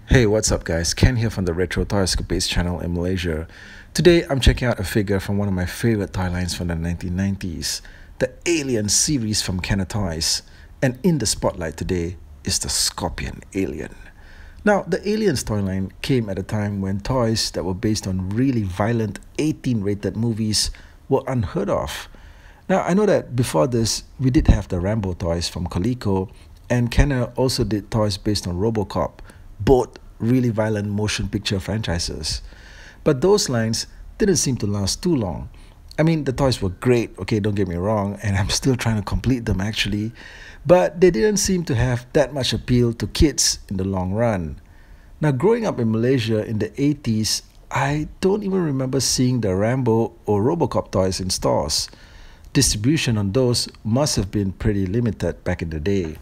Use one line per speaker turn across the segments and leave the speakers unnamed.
Hey, what's up guys? Ken here from the Retro Toy Escapades channel in Malaysia. Today I'm checking out a figure from one of my favorite toy lines from the 1990s, the Alien series from KENNER Toys. And in the spotlight today is the Scorpion Alien. Now, the Aliens toy line came at a time when toys that were based on really violent 18-rated movies were unheard of. Now, I know that before this, we did have the Rambo toys from Coleco, and KENNER also did toys based on RoboCop, both really violent motion picture franchises. But those lines didn't seem to last too long. I mean, the toys were great, okay, don't get me wrong, and I'm still trying to complete them actually, but they didn't seem to have that much appeal to kids in the long run. Now, growing up in Malaysia in the 80s, I don't even remember seeing the Rambo or RoboCop toys in stores. Distribution on those must have been pretty limited back in the day.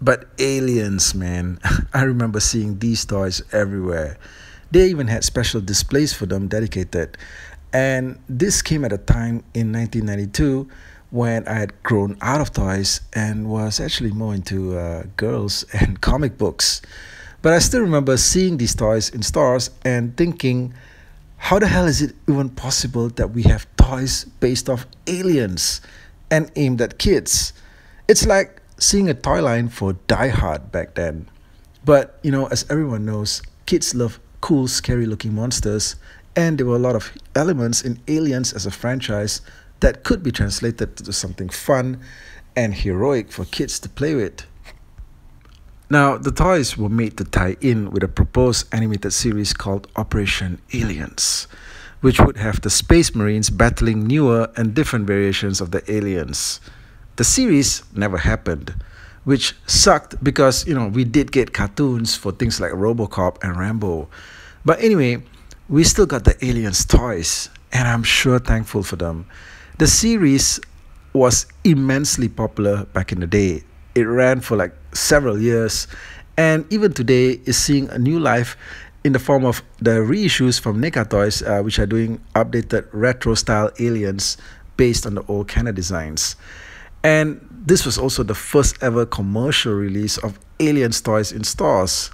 But Aliens, man, I remember seeing these toys everywhere. They even had special displays for them dedicated. And this came at a time in 1992 when I had grown out of toys and was actually more into girls and comic books. But I still remember seeing these toys in stores and thinking, how the hell is it even possible that we have toys based off aliens and aimed at kids? It's like seeing a toy line for Die Hard back then. But, you know, as everyone knows, kids love cool, scary-looking monsters, and there were a lot of elements in Aliens as a franchise that could be translated to something fun and heroic for kids to play with. Now, the toys were made to tie in with a proposed animated series called Operation Aliens, which would have the Space Marines battling newer and different variations of the aliens. The series never happened, which sucked because, you know, we did get cartoons for things like RoboCop and Rambo. But anyway, we still got the Aliens toys, and I'm sure thankful for them. The series was immensely popular back in the day. It ran for like several years, and even today is seeing a new life in the form of the reissues from NECA Toys, which are doing updated retro-style aliens based on the old KENNER designs. And this was also the first ever commercial release of Aliens toys in stores.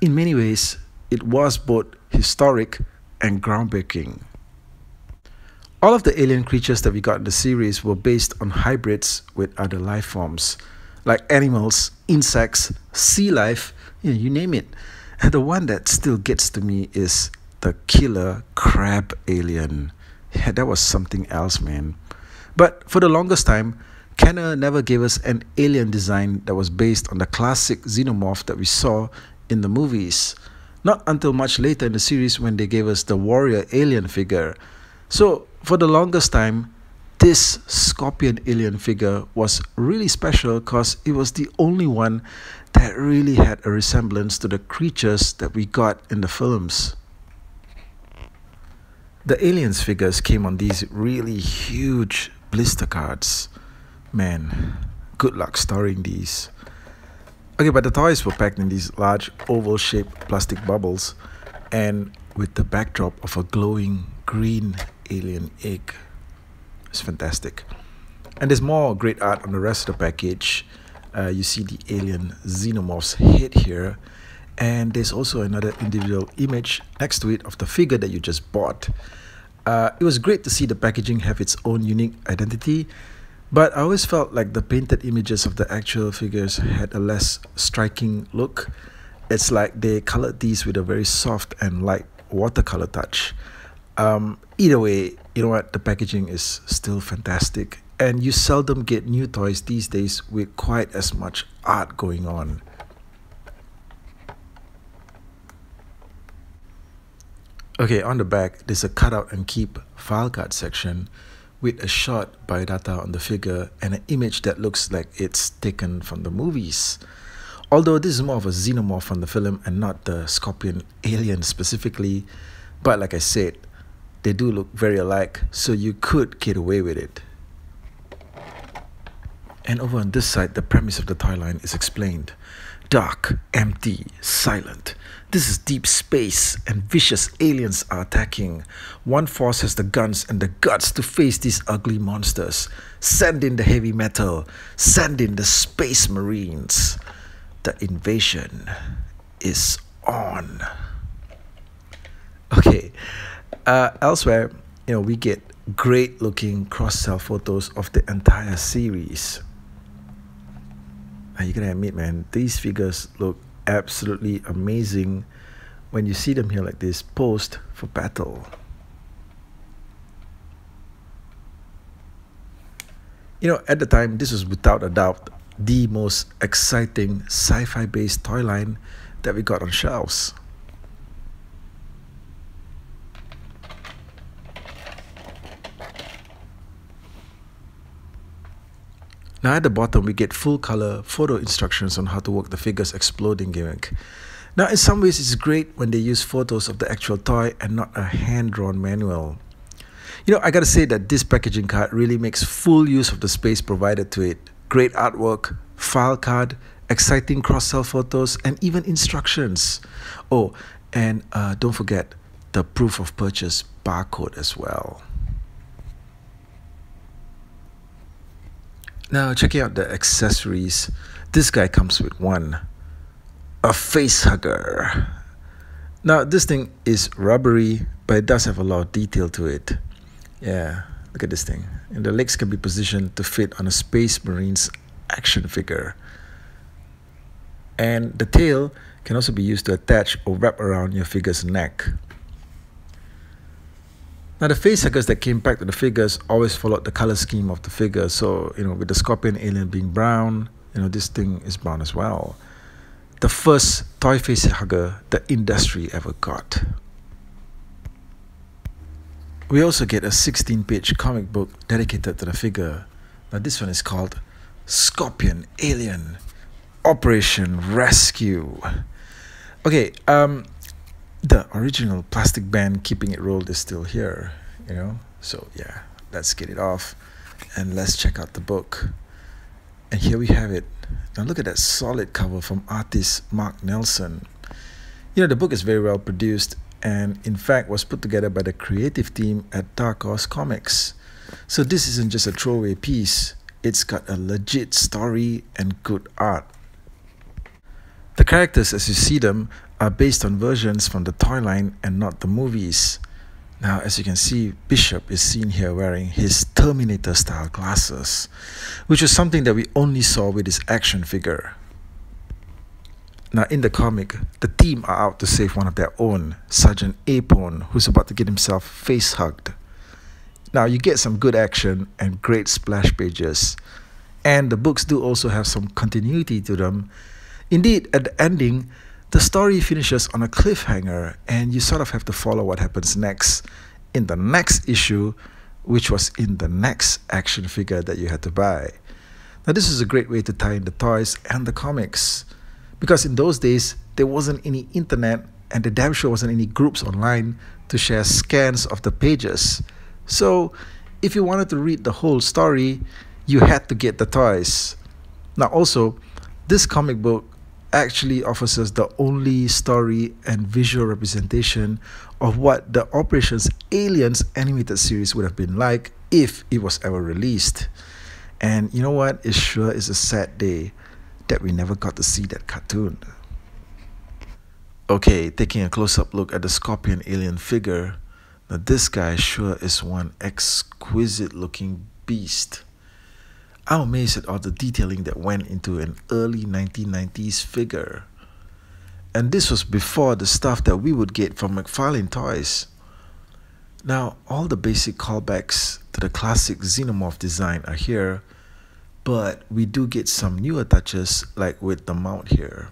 In many ways, it was both historic and groundbreaking. All of the alien creatures that we got in the series were based on hybrids with other life forms, like animals, insects, sea life, you name it. And the one that still gets to me is the killer crab alien. Yeah, that was something else, man. But for the longest time, KENNER never gave us an alien design that was based on the classic xenomorph that we saw in the movies. Not until much later in the series when they gave us the warrior alien figure. So, for the longest time, this Scorpion alien figure was really special because it was the only one that really had a resemblance to the creatures that we got in the films. The aliens figures came on these really huge blister cards. Man, good luck storing these. Okay, but the toys were packed in these large oval-shaped plastic bubbles and with the backdrop of a glowing green alien egg. It's fantastic. And there's more great art on the rest of the package. You see the alien xenomorph's head here, and there's also another individual image next to it of the figure that you just bought. It was great to see the packaging have its own unique identity, but I always felt like the painted images of the actual figures had a less striking look. It's like they colored these with a very soft and light watercolor touch. Either way, you know what, the packaging is still fantastic, and you seldom get new toys these days with quite as much art going on. Okay, on the back, there's a cutout and keep file card section with a short biodata on the figure and an image that looks like it's taken from the movies. Although this is more of a xenomorph from the film and not the Scorpion alien specifically, but like I said, they do look very alike, so you could get away with it. And over on this side, the premise of the toy line is explained. Dark, empty, silent. This is deep space and vicious aliens are attacking. One force has the guns and the guts to face these ugly monsters. Send in the heavy metal. Send in the space marines. The invasion is on. Okay, elsewhere, we get great looking cross-cell photos of the entire series. Now you gotta admit, man, these figures look absolutely amazing when you see them here like this, posed for battle. At the time, this was without a doubt the most exciting sci-fi based toy line that we got on shelves. Now at the bottom, we get full color photo instructions on how to work the figure's exploding gimmick. Now in some ways, it's great when they use photos of the actual toy and not a hand-drawn manual. I gotta say that this packaging card really makes full use of the space provided to it. Great artwork, file card, exciting cross-cell photos, and even instructions. Oh, and don't forget the proof of purchase barcode as well. Now checking out the accessories, this guy comes with one, a face hugger. Now this thing is rubbery, but it does have a lot of detail to it. Yeah, look at this thing. And the legs can be positioned to fit on a Space Marines action figure. And the tail can also be used to attach or wrap around your figure's neck. Now the face huggers that came back to the figures always followed the color scheme of the figure. So, with the Scorpion alien being brown, this thing is brown as well. The first toy face hugger the industry ever got. We also get a 16-page comic book dedicated to the figure. Now this one is called Scorpion Alien Operation Rescue. Okay, the original plastic band keeping it rolled is still here, So yeah, let's get it off and let's check out the book. And here we have it. Now look at that solid cover from artist Mark Nelson. The book is very well produced and in fact was put together by the creative team at Dark Horse Comics. So this isn't just a throwaway piece, it's got a legit story and good art. The characters as you see them are based on versions from the toy line and not the movies. Now as you can see, Bishop is seen here wearing his Terminator style glasses, which was something that we only saw with his action figure. Now in the comic, the team are out to save one of their own, Sergeant Apone, who's about to get himself face hugged. Now you get some good action and great splash pages, and the books do also have some continuity to them. Indeed, at the ending, the story finishes on a cliffhanger and you sort of have to follow what happens next in the next issue, which was in the next action figure that you had to buy. Now this is a great way to tie in the toys and the comics, because in those days there wasn't any internet and there damn sure wasn't any groups online to share scans of the pages. So if you wanted to read the whole story, you had to get the toys. Now also, this comic book actually offers us the only story and visual representation of what the Operations Aliens animated series would have been like if it was ever released. And you know what? It sure is a sad day that we never got to see that cartoon. Okay, taking a close-up look at the Scorpion alien figure. Now this guy sure is one exquisite looking beast. I'm amazed at all the detailing that went into an early 1990s figure. And this was before the stuff that we would get from McFarlane Toys. Now, all the basic callbacks to the classic Xenomorph design are here, but we do get some newer touches like with the mount here.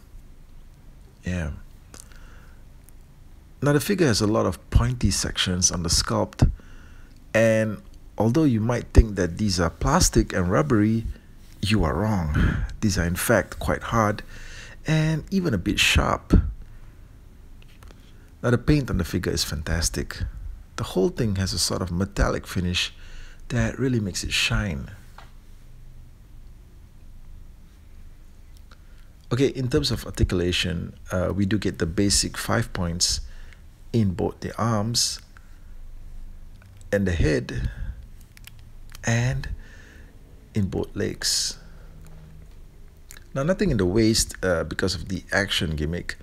Yeah. Now the figure has a lot of pointy sections on the sculpt, and although you might think that these are plastic and rubbery, you are wrong. These are in fact quite hard and even a bit sharp. Now the paint on the figure is fantastic. The whole thing has a sort of metallic finish that really makes it shine. Okay, in terms of articulation, we do get the basic 5 points in both the arms and the head and in both legs. Now nothing in the waist because of the action gimmick,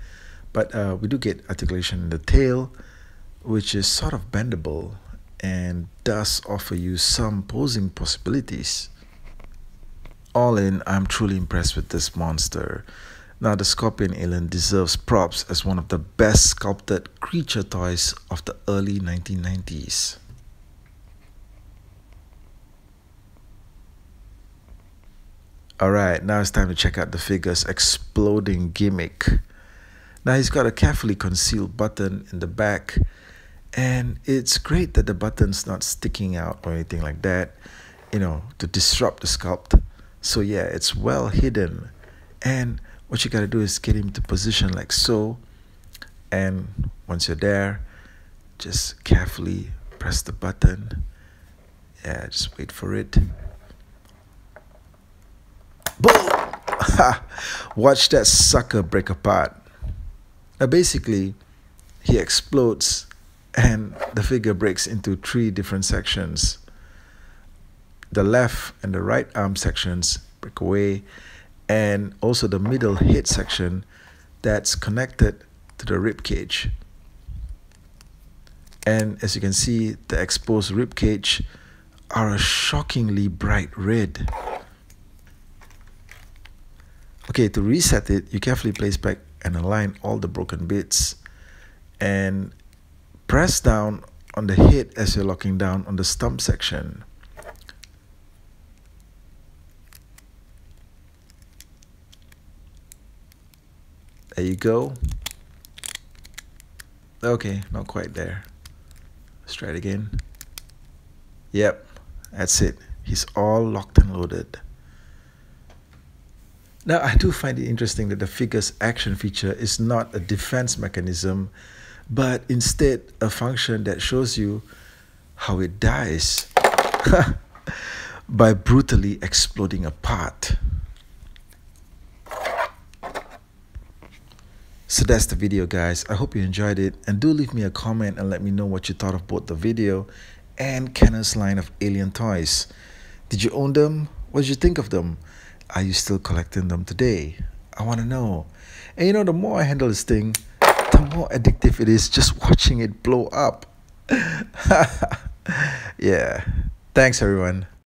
But we do get articulation in the tail, which is sort of bendable and does offer you some posing possibilities. All in, I'm truly impressed with this monster. Now, the Scorpion Alien deserves props as one of the best sculpted creature toys of the early 1990s. Alright, now it's time to check out the figure's exploding gimmick. Now he's got a carefully concealed button in the back, and it's great that the button's not sticking out or anything like that, to disrupt the sculpt. So yeah, it's well hidden, and what you gotta do is get him to position like so, and once you're there, just carefully press the button. Yeah, just wait for it. Boom! Watch that sucker break apart. Now basically, he explodes and the figure breaks into 3 different sections. The left and the right arm sections break away, and also the middle head section that's connected to the rib cage. And as you can see, the exposed rib cage are a shockingly bright red. Okay, to reset it, you carefully place back and align all the broken bits, and press down on the head as you're locking down on the stump section. There you go. Okay, not quite there. Let's try it again. Yep, that's it. He's all locked and loaded. Now, I do find it interesting that the figure's action feature is not a defense mechanism, but instead a function that shows you how it dies by brutally exploding apart. So that's the video, guys. I hope you enjoyed it, and do leave me a comment and let me know what you thought of both the video and Kenner's line of alien toys. Did you own them? What did you think of them? Are you still collecting them today? I want to know. And the more I handle this thing, the more addictive it is just watching it blow up. Yeah. Thanks, everyone.